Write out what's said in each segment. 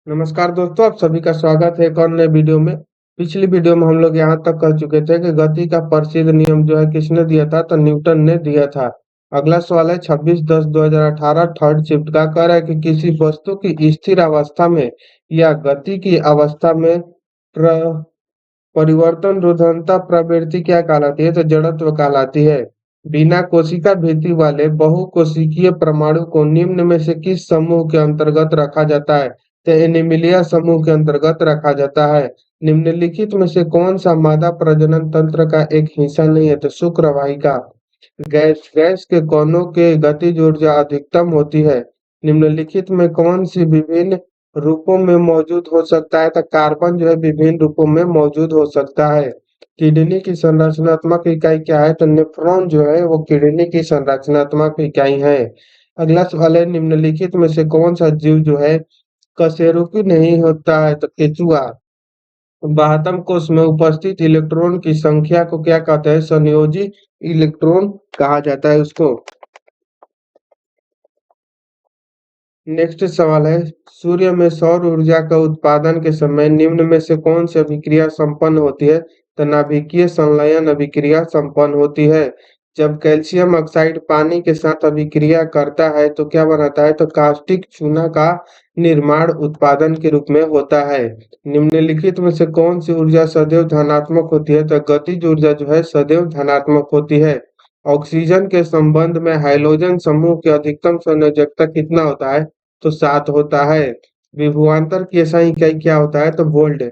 नमस्कार दोस्तों, आप सभी का स्वागत है एक और नए वीडियो में। पिछली वीडियो में हम लोग यहाँ तक कह चुके थे कि गति का प्रसिद्ध नियम जो है किसने दिया था, तो न्यूटन ने दिया था। अगला सवाल है 26/10/2018 थर्ड शिफ्ट का। कह रहा है कि किसी वस्तु की स्थिर अवस्था में या गति की अवस्था में परिवर्तन रुद्धनता प्रवृत्ति क्या कहलाती है, तो जड़त्व कहलाती है। बिना कोशिका भित्ति वाले बहुकोशिकीय परमाणु को निम्न में से किस समूह के अंतर्गत रखा जाता है, तो एनीमिलिया समूह के अंतर्गत रखा जाता है। निम्नलिखित में से कौन सा मादा प्रजनन तंत्र का एक हिस्सा नहीं है, तो शुक्रवाहिका। गैस गैस के कणों के गतिज ऊर्जा अधिकतम होती है। निम्नलिखित में कौन सी विभिन्न रूपों में मौजूद हो सकता है, तो कार्बन जो है विभिन्न रूपों में मौजूद हो सकता है। किडनी की संरचनात्मक इकाई क्या है, तो नेफ्रॉन जो है वो किडनी की संरचनात्मक इकाई है। अगला सवाल है निम्नलिखित में से कौन सा जीव जो है कशेरुकी नहीं होता है, तो केचुआ। बाह्यतम कोश में उपस्थित इलेक्ट्रॉन की संख्या को क्या कहते हैं, संयोजी इलेक्ट्रॉन कहा जाता है उसको। नेक्स्ट सवाल है सूर्य में सौर ऊर्जा का उत्पादन के समय निम्न में से कौन सी अभिक्रिया संपन्न होती है, तो नाभिकीय संलयन अभिक्रिया संपन्न होती है। जब कैल्शियम ऑक्साइड पानी के साथ अभिक्रिया करता है तो क्या बनाता है, तो कास्टिक चूना का निर्माण उत्पादन के रूप में होता है। निम्नलिखित में से कौन सी ऊर्जा सदैव धनात्मक होती है, तो गतिज ऊर्जा जो है सदैव धनात्मक होती है। ऑक्सीजन के संबंध में हाइड्रोजन समूह की अधिकतम संयोजकता कितना होता है, तो 7 होता है। विभवांतर की SI इकाई क्या होता है, तो वोल्ट।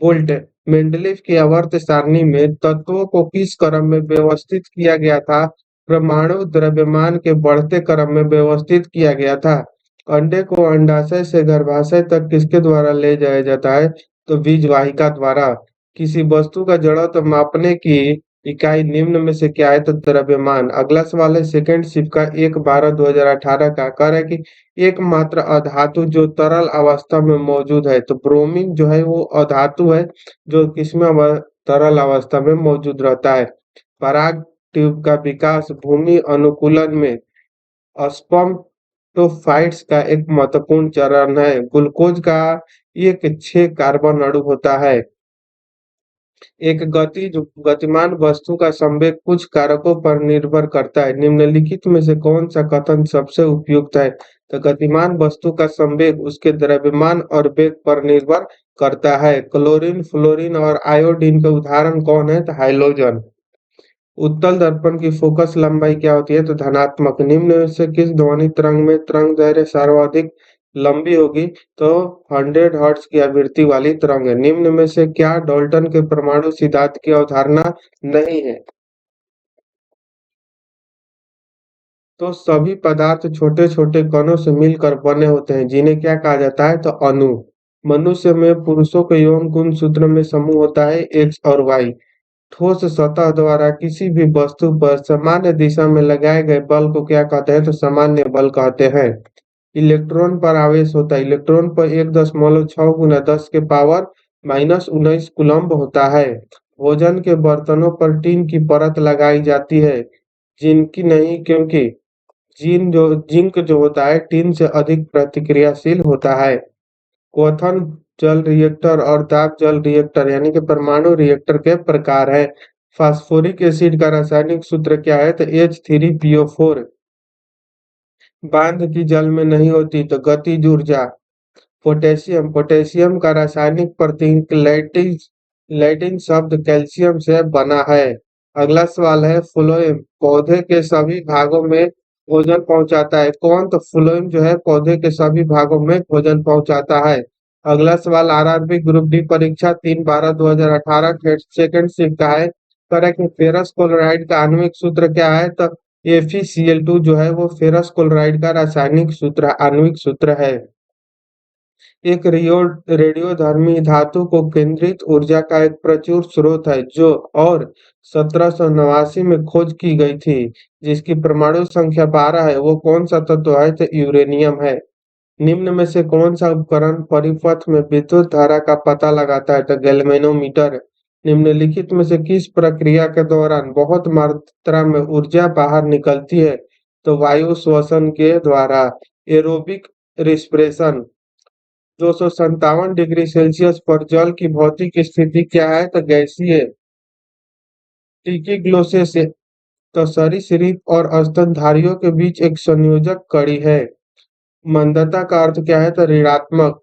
वोल्ट। मेंडलीव की आवर्त सारणी में तत्वों को किस क्रम में व्यवस्थित किया गया था, परमाणु द्रव्यमान के बढ़ते क्रम में व्यवस्थित किया गया था। अंडे को अंडाशय से गर्भाशय तक किसके द्वारा ले जाया जाता है, तो बीजवाहिका द्वारा। किसी वस्तु का जड़त्व मापने की इकाई निम्न में से क्या है, तो द्रव्यमान। अगला सवाल है सेकंड शिफ्ट का 1/12/2018 का। कह रहा है कि एकमात्र अधातु जो तरल अवस्था में मौजूद है, तो ब्रोमीन जो है वो अधातु है जो किसमें तरल अवस्था में मौजूद रहता है। पराग ट्यूब का विकास भूमि अनुकूलन में स्पर्मेटोफाइट्स का एक महत्वपूर्ण चरण है। ग्लूकोज का एक 6 कार्बन अणु होता है। एक गतिमान वस्तु का संवेग कुछ कारकों पर निर्भर करता है। निम्नलिखित में से कौन सा कथन सबसे उपयुक्त है, तो गतिमान वस्तु का संवेग उसके द्रव्यमान और वेग पर निर्भर करता है। क्लोरीन, फ्लोरीन और आयोडीन के उदाहरण कौन है, तो हाइड्रोजन। उत्तल दर्पण की फोकस लंबाई क्या होती है, तो धनात्मक। निम्न में से किस ध्वनि तरंग में तरंग दैर्ध्य सर्वाधिक लंबी होगी, तो 100 हर्ट्ज की आवृत्ति वाली तरंग है। निम्न में से क्या डाल्टन के परमाणु सिद्धांत की अवधारणा नहीं है, तो सभी पदार्थ छोटे छोटे कणों से मिलकर बने होते हैं जिन्हें क्या कहा जाता है, तो अणु। मनुष्य में पुरुषों के यौन गुणसूत्र में समूह होता है एक्स और वाई। ठोस सतह द्वारा किसी भी वस्तु पर सामान्य दिशा में लगाए गए बल को क्या कहते हैं, तो सामान्य बल कहते हैं। इलेक्ट्रॉन पर आवेश होता है। इलेक्ट्रॉन पर 1.6 गुना 10 के पावर -19 कूलम्ब होता है। भोजन के बर्तनों पर टीन की परत लगाई जाती है, जिनकी नहीं, क्योंकि जिंक जो होता है टीन से अधिक प्रतिक्रियाशील होता है। क्वथन जल रिएक्टर और दाब जल रिएक्टर यानी कि परमाणु रिएक्टर के प्रकार है। फास्फोरिक एसिड का रासायनिक सूत्र क्या है, तो H3PO4। बांध की जल में नहीं होती, तो गतिज ऊर्जा। पोटेशियम पोटेशियम का रासायनिक प्रतीक लैटिन लैटिन शब्द कैल्शियम से बना है। अगला सवाल है फ्लोएम पौधे के सभी भागों में भोजन पहुंचाता है कौन, तो फ्लोएम जो है पौधे के सभी भागों में भोजन पहुंचाता है। अगला सवाल RRB ग्रुप डी परीक्षा 3/12/2018 सेकंड शिफ्ट का है। करेक्ट फेरस क्लोराइड का आणविक सूत्र क्या है, तो FeCl2 जो है वो फेरस क्लोराइड का रासायनिक सूत्र आणविक सूत्र है। एक रेडियोधर्मी धातु को केंद्रित ऊर्जा का एक प्रचुर स्रोत है जो और 1789 में खोज की गई थी, जिसकी परमाणु संख्या 12 है। वो कौन सा तत्व है, तो यूरेनियम है। निम्न में से कौन सा उपकरण परिपथ में विद्युत धारा का पता लगाता है, तो गैल्वेनोमीटर। निम्नलिखित में से किस प्रक्रिया के दौरान बहुत मात्रा में ऊर्जा बाहर निकलती है, तो वायु श्वसन के द्वारा। Aerobic respiration. 257 डिग्री सेल्सियस पर जल की भौतिक स्थिति क्या है? तो गैसीय। टिकी से तो सरीसृप और स्तनधारियों के बीच एक संयोजक कड़ी है। मंदता का अर्थ क्या है? तो ऋणात्मक।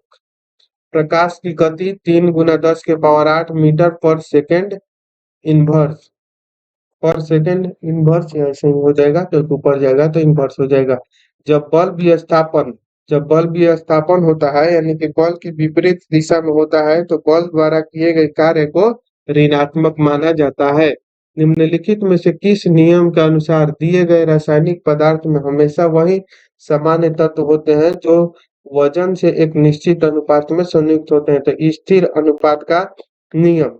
प्रकाश की गति 3 × 10⁸ मीटर पर सेकेंड इनवर्स। पर सेकेंड इनवर्स ऐसे ही हो जाएगा, क्योंकि ऊपर जाएगा तो इनवर्स हो जाएगा। जब बल विस्थापन जब बल विस्थापन होता है, यानी कि बल की विपरीत दिशा में होता है, तो बल द्वारा किए गए कार्य को ऋणात्मक माना जाता है। निम्नलिखित में से किस नियम के अनुसार दिए गए रासायनिक पदार्थ में हमेशा वही सामान्य तत्व होते हैं जो वजन से एक निश्चित अनुपात में संयुक्त होते हैं? तो स्थिर अनुपात का नियम।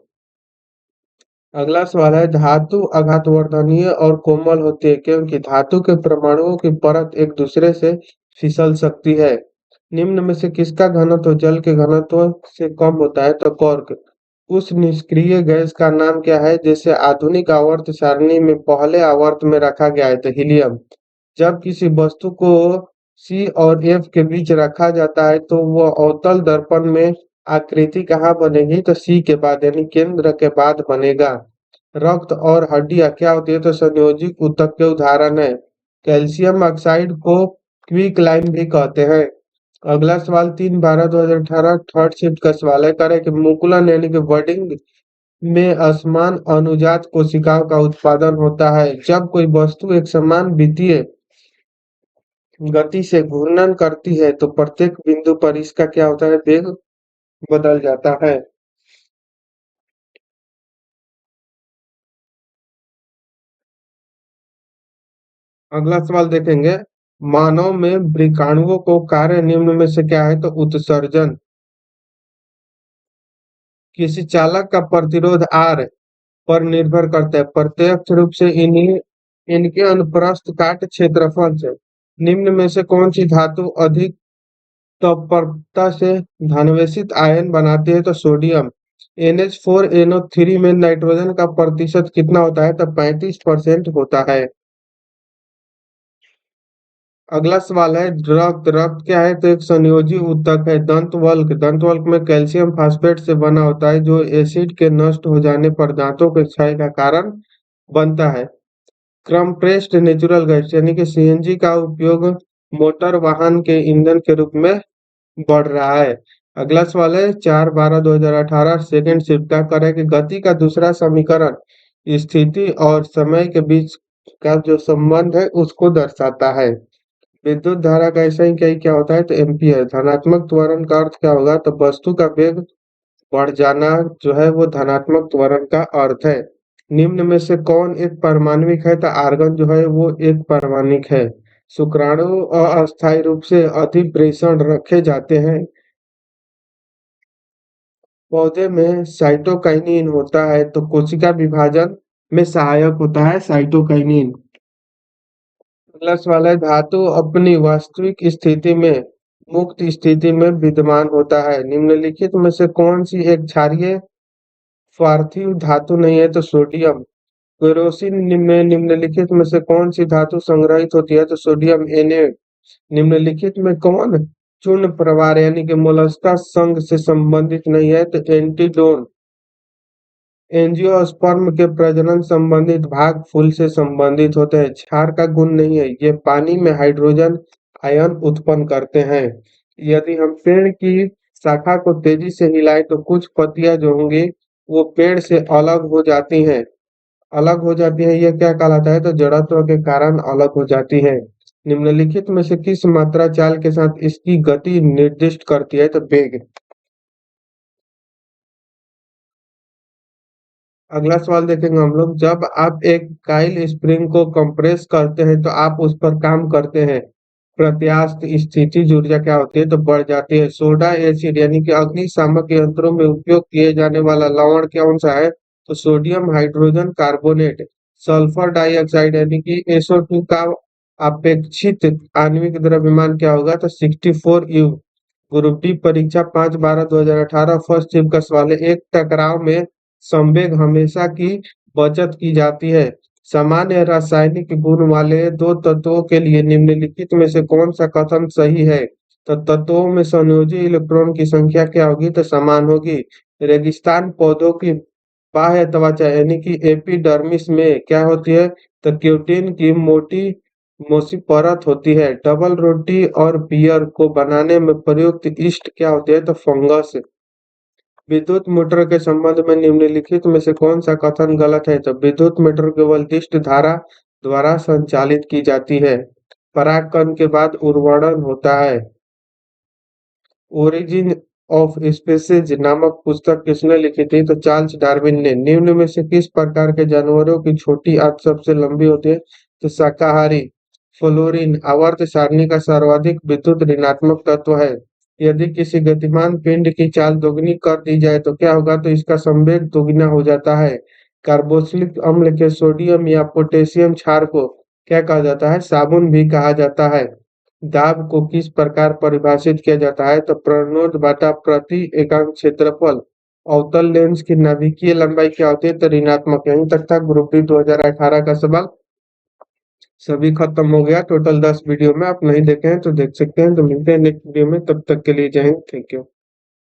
अगला सवाल है, धातु आघातवर्धनीय और कोमल होती है क्योंकि धातु के परमाणुओं की परत एक दूसरे से फिसल सकती है। निम्न में से किसका घनत्व जल के घनत्व से कम होता है? तो कॉर्क। उस निष्क्रिय गैस का नाम क्या है जिसे आधुनिक आवर्त सारणी में पहले आवर्त में रखा गया है? तो हीलियम। जब किसी वस्तु को C और F के बीच रखा जाता है तो वह अवतल दर्पण में आकृति कहाँ बनेगी? तो C के बाद, यानी केंद्र के बाद बनेगा। रक्त और हड्डियां क्या होती है? तो संयोजी ऊतक के उदाहरण है। कैल्शियम ऑक्साइड को क्विक लाइम भी कहते हैं। अगला सवाल 3/12/2018 थर्ड शिफ्ट का सवाल है। करें कि मुकुलन यानी कि बडिंग में असमान अनुजात कोशिकाओं का उत्पादन होता है। जब कोई वस्तु एक समान वितीय गति से घूर्णन करती है तो प्रत्येक बिंदु पर इसका क्या होता है? वेग बदल जाता है। अगला सवाल देखेंगे, मानव में वृकाणुओं को कार्य निम्न में से क्या है? तो उत्सर्जन। किसी चालक का प्रतिरोध R पर निर्भर करता है प्रत्यक्ष रूप से इन्हीं इनके अनुप्रस्थ काट क्षेत्रफल से। निम्न में से कौन सी धातु अधिक तत्परता से धनवेशित आयन बनाती है? तो सोडियम। NH4NO3 में नाइट्रोजन का प्रतिशत कितना होता है? तो 35% होता है। अगला सवाल है, रक्त। रक्त क्या है? तो एक संयोजी ऊतक है। दंतवल्क। दंतवल्क में कैल्शियम फास्फेट से बना होता है जो एसिड के नष्ट हो जाने पर दांतों के क्षय का कारण बनता है। क्रम्प्रेस्ड नेचुरल गैस यानी कि CNG का उपयोग मोटर वाहन के ईंधन के रूप में बढ़ रहा है। अगला सवाल है, 4/12/2018 सेकेंड शिफ्ट का करें कि गति का दूसरा समीकरण स्थिति और समय के बीच का जो संबंध है उसको दर्शाता है। विद्युत धारा का ऐसा ही क्या होता है? तो एम्पियर। धनात्मक त्वरण का अर्थ क्या होगा? तो वस्तु का वेग बढ़ जाना जो है वो धनात्मक त्वरण का अर्थ है। निम्न में से कौन एक परमाणविक है? तो आर्गन जो है वो एक परमाणविक है। शुक्राणु अस्थायी रूप से अधिप्रेषण रखे जाते हैं। पौधे में साइटोकाइनिन होता है तो कोशिका विभाजन में सहायक होता है साइटोकाइनिन। अगला सवाल है, धातु अपनी वास्तविक स्थिति में मुक्त स्थिति में विद्यमान होता है। निम्नलिखित में से कौन सी एक क्षारीय पार्थिव धातु नहीं है? तो सोडियम। केरोसिन में निम्नलिखित में से कौन सी धातु संग्रहित होती है? तो सोडियम Na। निम्नलिखित में कौन चूर्ण प्रवार यानी कि मोलस्का संघ से संबंधित नहीं है? तो एंटीडोन। एंजियोस्पर्म के प्रजनन संबंधित भाग फूल से संबंधित होते हैं। क्षार का गुण नहीं है, ये पानी में हाइड्रोजन आयन उत्पन्न करते हैं। यदि हम पेड़ की शाखा को तेजी से हिलाएं तो कुछ पत्तियां जो होंगी वो पेड़ से अलग हो जाती है। यह क्या कहलाता है? तो जड़त्व के कारण अलग हो जाती है। निम्नलिखित में से किस मात्रा चाल के साथ इसकी गति निर्दिष्ट करती है? तो वेग। अगला सवाल देखेंगे हम लोग, जब आप एक काइल स्प्रिंग को कंप्रेस करते हैं तो आप उस पर काम करते हैं, प्रत्यास्थ स्थितिज ऊर्जा क्या होती है? तो बढ़ जाती है। सोडा एसिड यानी कि अग्निशामक यंत्रों में उपयोग किए जाने वाला लवण कौन सा है? तो sodium hydrogen carbonate. Sulphur dioxide यानी कि SO2 का अपेक्षित आणविक द्रव्यमान क्या होगा? तो 64 U। ग्रुप डी परीक्षा 5/12/2018 फर्स्ट शिफ्ट का सवाल है, एक टकराव में संवेग हमेशा की बचत की जाती है। सामान्य रासायनिक गुण वाले दो तत्वों के लिए निम्नलिखित में से कौन सा कथन सही है? तो तत्वों में संयोजी इलेक्ट्रॉन की संख्या क्या होगी? तो समान होगी। रेगिस्तान पौधों की बाह्य त्वचा यानी कि एपिडर्मिस में क्या होती है? तो क्यूटिन की मोटी मोटी परत होती है। डबल रोटी और बियर को बनाने में प्रयुक्त यीस्ट क्या होती है? तो फंगस। विद्युत मोटर के संबंध में निम्नलिखित में से कौन सा कथन गलत है? तो विद्युत मोटर केवल दिष्ट धारा द्वारा संचालित की जाती है। परागकण के बाद उर्वरन होता है। ओरिजिन ऑफ स्पीसीज नामक पुस्तक किसने लिखी थी? तो चार्ल्स डार्विन ने। निम्न में से किस प्रकार के जानवरों की छोटी आंत सबसे लंबी होती है? तो शाकाहारी। फ्लोरीन आवर्त सारणी का सर्वाधिक विद्युत ऋणात्मक तत्व है। यदि किसी गतिमान पिंड की चाल दोगुनी कर दी जाए तो क्या होगा? तो इसका संवेग दोगुना हो जाता है। कार्बोक्सिलिक अम्ल के सोडियम या पोटेशियम क्षार को क्या कहा जाता है? साबुन भी कहा जाता है। दाब को किस प्रकार परिभाषित किया जाता है? तो प्रणोद बटा प्रति एकांक क्षेत्रफल। अवतल लेंस की नाभिकीय लंबाई क्या होती है? तो ऋणात्मक। यहीं तक था ग्रुप डी 2018 का सवाल। सभी खत्म हो गया। टोटल 10 वीडियो में आप नहीं देखे हैं तो देख सकते हैं। तो मिलते हैं नेक्स्ट वीडियो में, तब तक के लिए जय हिंद, थैंक यू।